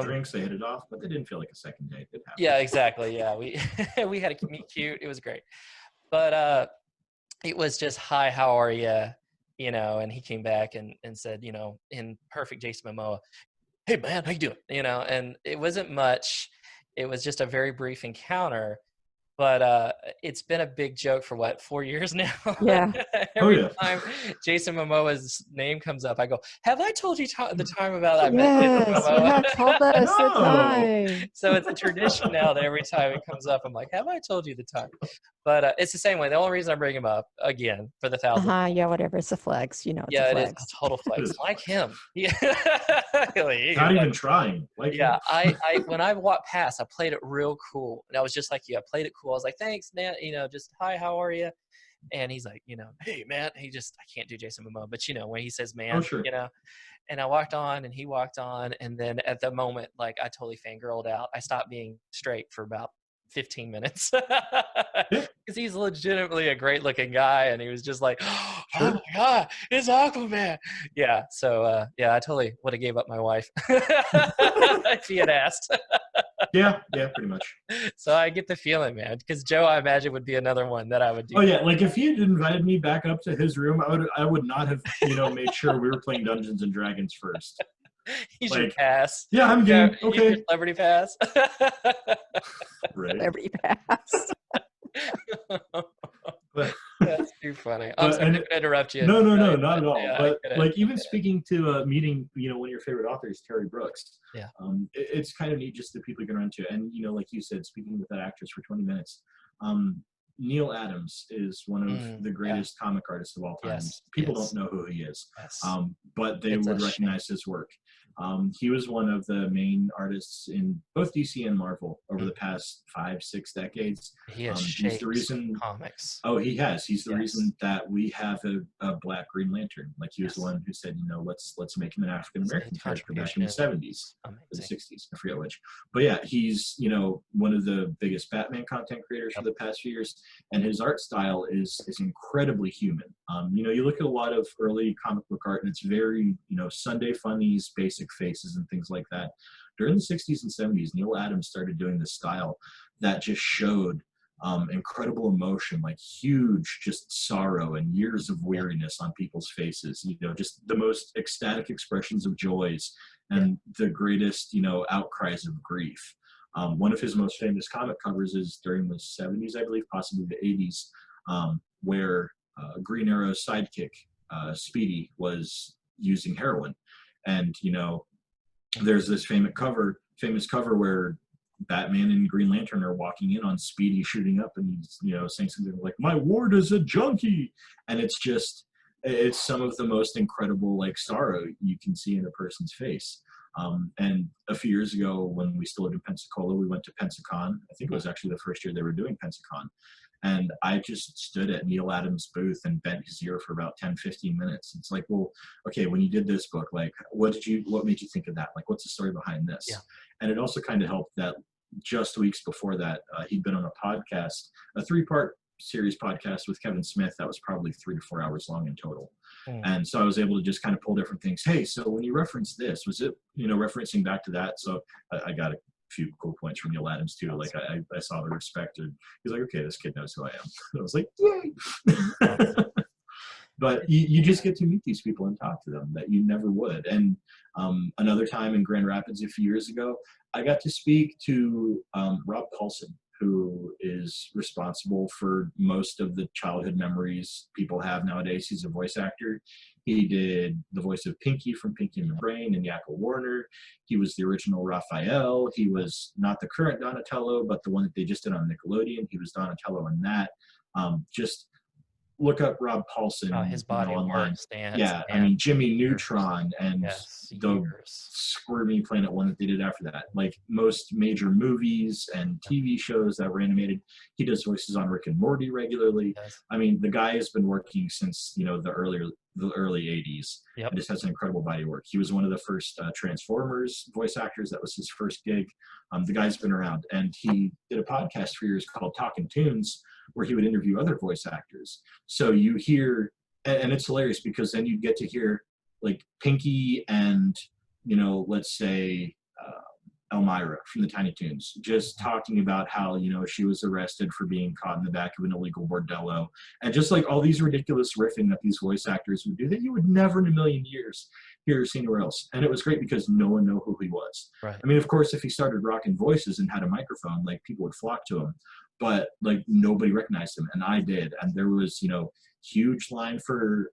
Drinks, they hit it off, but they didn't feel like a second date. It happened. yeah, exactly. Yeah, we we had a meet cute. It was great, but it was just hi, how are you? You know, and he came back and said, you know, in perfect Jason Momoa, hey man, how you doing? You know, and it wasn't much. It was just a very brief encounter, but it's been a big joke for what, 4 years now. Yeah. Every yeah. time Jason Momoa's name comes up, I go, "Have I told you the time about I met Jason Yes, you Momoa?" have told us the No. time. So it's a tradition now that every time it comes up, I'm like, "Have I told you the time?" But it's the same way. The only reason I bring him up again for the thousandth. Yeah, whatever. It's a flex. You know, it's a Yeah, it is a flex. total It flex. is Like flex. him. Yeah. Not even trying. Like, Yeah, I when I walked past, I played it real cool, and I was just like you. I played it cool. I was like, "Thanks, man. You know, just hi, how are you?" And he's like, you know, "Hey, man." I can't do Jason Momoa, but you know, when he says oh "man," sure. you know. And I walked on, and he walked on, and then at the moment, like I totally fangirled out. I stopped being straight for about 15 minutes Yeah, because he's legitimately a great-looking guy, and he was just like, "Oh sure. my god, it's Aquaman!" Yeah, so yeah, I totally would have gave up my wife if he had asked. Yeah, pretty much. So I get the feeling, man, because Joe, I imagine, would be another one that I would do. Oh yeah, like if he had invited me back up to his room, I would not have, made sure we were playing Dungeons and Dragons first. He's your Like, pass. yeah, I'm Yeah, game. he's your Okay. celebrity pass. Right. Celebrity pass. But That's too funny. I'm sorry, I didn't interrupt you. no, Right, not at all. yeah, I But get it. like I even get it. speaking to meeting, one of your favorite authors, Terry Brooks. Yeah. It's kind of neat just the people you can run into, and like you said, speaking with that actress for 20 minutes. Neil Adams is one of the greatest comic artists of all time. Yes, People yes. don't know who he is, Yes. but they It's a would recognize his work. He was one of the main artists in both DC and Marvel over the past 5-6 decades. He has He's the shaped reason. comics. Oh, he has. He's the Yes. reason that we have a black Green Lantern. Like he was the Yes. one who said, let's make him an African American His character back in the contribution 70s or the Amazing. 60s. I forget which. But yeah, he's one of the biggest Batman content creators for the past few years, and his art style is incredibly human. You look at a lot of early comic book art, and it's very Sunday funnies, basic faces, and things like that. During the 60s and 70s, Neil Adams started doing this style that just showed incredible emotion, like huge just sorrow and years of weariness on people's faces, just the most ecstatic expressions of joys and the greatest outcries of grief. One of his most famous comic covers is during the 70s, I believe, possibly the 80s, where Green Arrow's sidekick, Speedy, was using heroin. And there's this famous cover where Batman and Green Lantern are walking in on Speedy shooting up, and he's saying something like, "My ward is a junkie," and it's some of the most incredible sorrow you can see in a person's face. And a few years ago, when we still lived in Pensacola, we went to Pensacon. I think it was actually the first year they were doing Pensacon. And I just stood at Neil Adams' booth and bent his ear for about 10-15 minutes. It's like, well, okay, when you did this book, what made you think of that? What's the story behind this? Yeah. And it also kind of helped that just weeks before that, he'd been on a podcast, a 3-part series podcast with Kevin Smith that was probably 3 to 4 hours long in total. And so I was able to just kind of pull different things. Hey, so when you reference this, was it referencing back to that? So I got a few cool points from Neil Adams too. Like I saw the respect. And he's like, okay, this kid knows who I am. And I was like, yay. But you just get to meet these people and talk to them that you never would. And another time in Grand Rapids a few years ago, I got to speak to Rob Paulson, who is responsible for most of the childhood memories people have nowadays. He's a voice actor. He did the voice of Pinky from Pinky and the Brain and Yakko Warner. He was the original Raphael. He was not the current Donatello, but the one that they just did on Nickelodeon. He was Donatello in that. Just look up Rob Paulson. His body online. Stands. Yeah, I mean Jimmy Neutron and the years. Squirmy Planet one that they did after that. Like most major movies and TV shows that were animated, he does voices on Rick and Morty regularly. I mean, the guy has been working since the early 80s. Yep. And just has an incredible body of work. He was one of the first Transformers voice actors. That was his first gig. The guy's been around, and he did a podcast for years called Talkin' Tunes, where he would interview other voice actors. So you hear, and it's hilarious because then you get to hear like Pinky and, let's say Elmira from the Tiny Toons, just talking about how, she was arrested for being caught in the back of an illegal bordello. And just like all these ridiculous riffing that these voice actors would do that you would never in a million years hear or see anywhere else. And it was great because no one knew who he was. Right. I mean, of course, if he started rocking voices and had a microphone, like people would flock to him. But like nobody recognized him, and I did. And there was, huge line for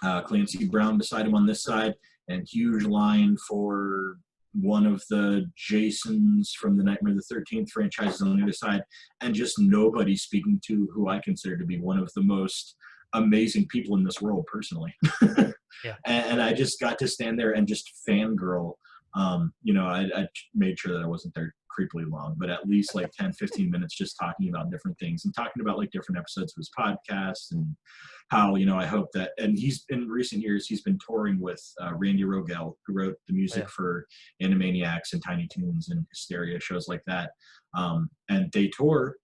Clancy Brown beside him on this side, and huge line for one of the Jasons from the Nightmare the 13th franchises on the other side, and just nobody speaking to who I consider to be one of the most amazing people in this world personally. Yeah. And I just got to stand there and just fangirl. I made sure that I wasn't there creepily long, but at least like 10, 15 minutes just talking about different things and talking about like different episodes of his podcast and how, I hope that, and he's in recent years, he's been touring with Randy Rogel, who wrote the music for Animaniacs and Tiny Toons and Hysteria, shows like that. And they tour,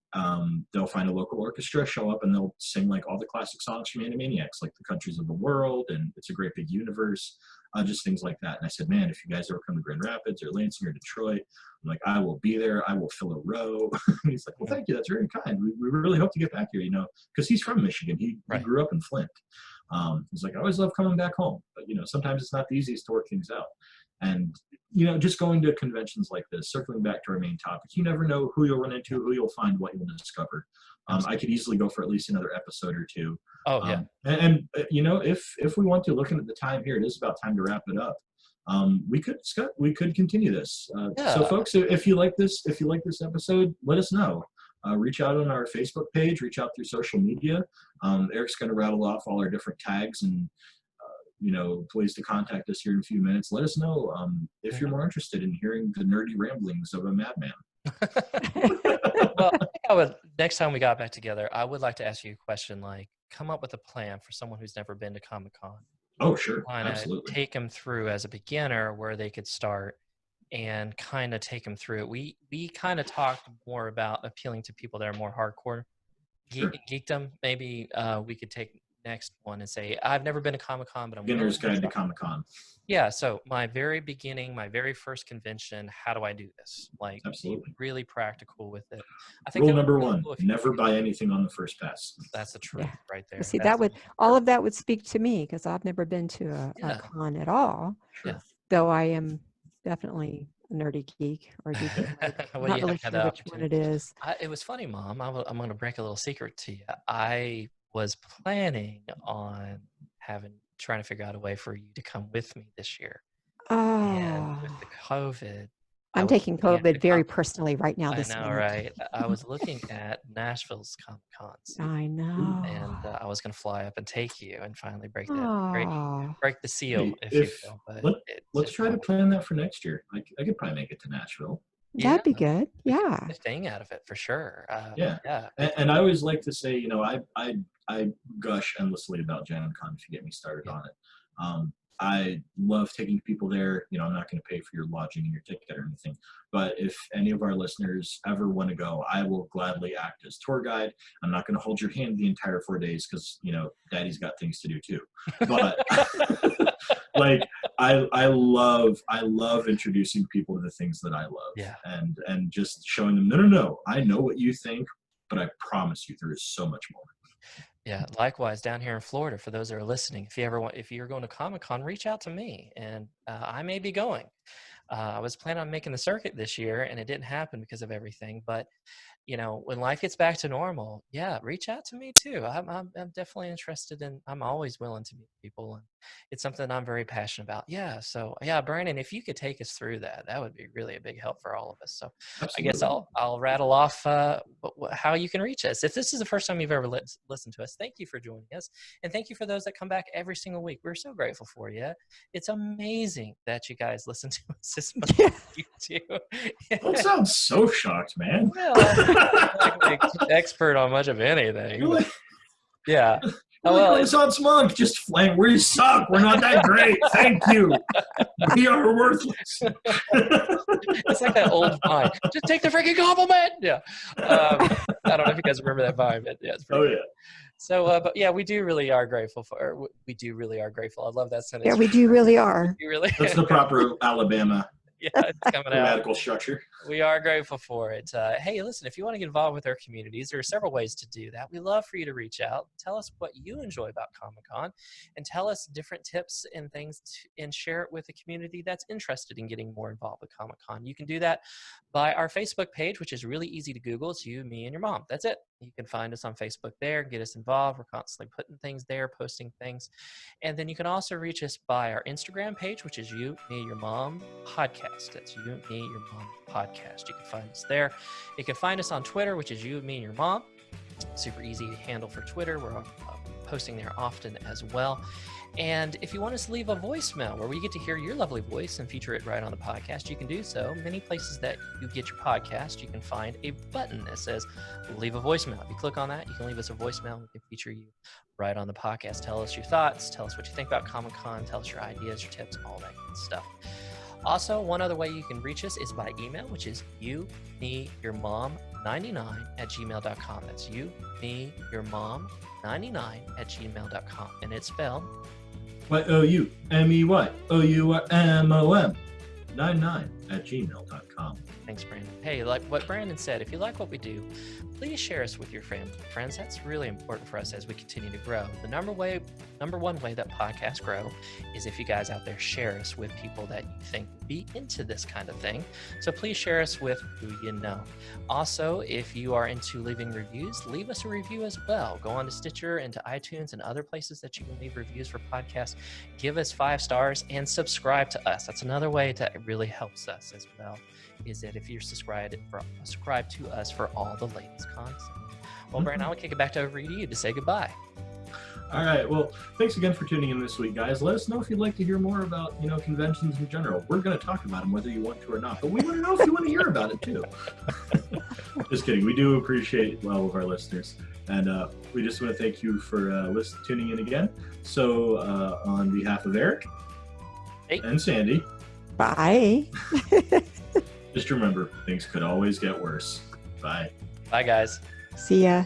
they'll find a local orchestra, show up, and they'll sing like all the classic songs from Animaniacs, like The Countries of the World and It's a Great Big Universe, just things like that. And I said, man, if you guys ever come to Grand Rapids or Lansing or Detroit, I'm like, I will be there. I will fill a row. And he's like, well, thank you. That's very kind. We really hope to get back here, because he's from Michigan. He grew up in Flint. He's like, I always love coming back home. But, sometimes it's not the easiest to work things out. And, just going to conventions like this, circling back to our main topic, you never know who you'll run into, who you'll find, what you'll discover. I could easily go for at least another episode or two. Oh, yeah. And if we want to, looking at the time here, it is about time to wrap it up. We could continue this. So folks, if you like this episode, let us know. Reach out on our Facebook page, reach out through social media. Eric's going to rattle off all our different tags and, please to contact us here in a few minutes. Let us know if you're more interested in hearing the nerdy ramblings of a madman. Well, I think next time we got back together, I would like to ask you a question, like come up with a plan for someone who's never been to Comic-Con. Oh, sure. Absolutely. Take them through as a beginner where they could start and kind of take them through it. We kind of talked more about appealing to people that are more hardcore geekdom. Maybe we could take next one and say, I've never been to Comic-Con, but I'm beginner's guide to Comic-Con. Yeah, so my very beginning, my very first convention, how do I do this? Like, absolutely, really practical with it. I think rule number one: never buy anything on the first pass. That's the truth, right there. See, all of that would speak to me because I've never been to a con at all. Sure. Though I am definitely a nerdy geek or geek. I'm not really sure which one it is. It was funny, Mom. I'm going to break a little secret to you. I was planning on trying to figure out a way for you to come with me this year. And with the COVID, I'm taking COVID very personally right now. I know, right? I was looking at Nashville's Comic-Cons. I know. And I was going to fly up and take you and finally break the seal, if you will. But let's try to plan that for next year. I could probably make it to Nashville. That'd be good. Yeah. Get a thing out of it for sure. Yeah. And I always like to say, I gush endlessly about Gen Con if you get me started on it. I love taking people there. I'm not going to pay for your lodging and your ticket or anything. But if any of our listeners ever want to go, I will gladly act as tour guide. I'm not going to hold your hand the entire 4 days because, Daddy's got things to do too. But I love introducing people to the things that I love. Yeah. And just showing them, no, I know what you think, but I promise you there is so much more. Yeah, likewise down here in Florida, for those that are listening, if you're going to Comic-Con, reach out to me, and I may be going. I was planning on making the circuit this year, and it didn't happen because of everything. But when life gets back to normal, yeah, reach out to me too. I'm definitely interested in. I'm always willing to meet people, and it's something I'm very passionate about. Yeah, so yeah, Brandon, if you could take us through that, that would be really a big help for all of us. So I guess Absolutely. I'll rattle off how you can reach us. If this is the first time you've ever listened to us, thank you for joining us, and thank you for those that come back every single week. We're so grateful for you. It's amazing that you guys listen to us as much as you do. Don't sound so shocked, man. Well, I'm not like an expert on much of anything. You're like, yeah. you're like Renaissance monk, just flame. We suck. We're not that great. Thank you. We are worthless. It's like that old vine. Just take the freaking compliment. Yeah. I don't know if you guys remember that vine, but yeah, it's pretty good. Yeah. So, but yeah, we do really are grateful for. We do really are grateful. I love that sentence. Yeah, we do really are. That's the proper Alabama. Yeah, it's coming out. Grammatical structure. We are grateful for it. Hey, listen, if you want to get involved with our communities, there are several ways to do that. We love for you to reach out. Tell us what you enjoy about Comic-Con, and tell us different tips and things, and share it with a community that's interested in getting more involved with Comic-Con. You can do that by our Facebook page, which is really easy to Google. It's You, Me, and Your Mom. That's it. You can find us on Facebook there, get us involved. We're constantly putting things there, posting things. And then you can also reach us by our Instagram page, which is You, Me, Your Mom Podcast. That's You, Me, Your Mom Podcast. You can find us there. You can find us on Twitter, which is You, Me, and Your Mom. Super easy to handle for Twitter. We're posting there often as well. And if you want us to leave a voicemail where we get to hear your lovely voice and feature it right on the podcast, you can do so. Many places that you get your podcast, you can find a button that says leave a voicemail. If you click on that, you can leave us a voicemail. We can feature you right on the podcast. Tell us your thoughts. Tell us what you think about Comic-Con. Tell us your ideas, your tips, all that good stuff. Also, one other way you can reach us is by email, which is youmeyyourmom99@gmail.com. That's youmeyyourmom99@gmail.com. And it's spelled YOUMEYOURMOM 99@gmail.com. Thanks, Brandon. Hey, like what Brandon said, if you like what we do, please share us with your family and friends. That's really important for us as we continue to grow. The number one way that podcasts grow is if you guys out there share us with people that you think would be into this kind of thing. So please share us with who you know. Also, if you are into leaving reviews, leave us a review as well. Go on to Stitcher and to iTunes and other places that you can leave reviews for podcasts. Give us 5 stars and subscribe to us. That's another way that really helps us as well, is that if you're subscribed to us for all the latest content. Well, Brandon, I'll kick it back over to you to say goodbye. All right. Well, thanks again for tuning in this week, guys. Let us know if you'd like to hear more about, conventions in general. We're going to talk about them whether you want to or not, but we want to know if you want to hear about it too. Just kidding. We do appreciate all of our listeners, and we just want to thank you for tuning in again. So on behalf of Eric and Sandy, Bye. just remember, things could always get worse. Bye. Bye, guys. See ya.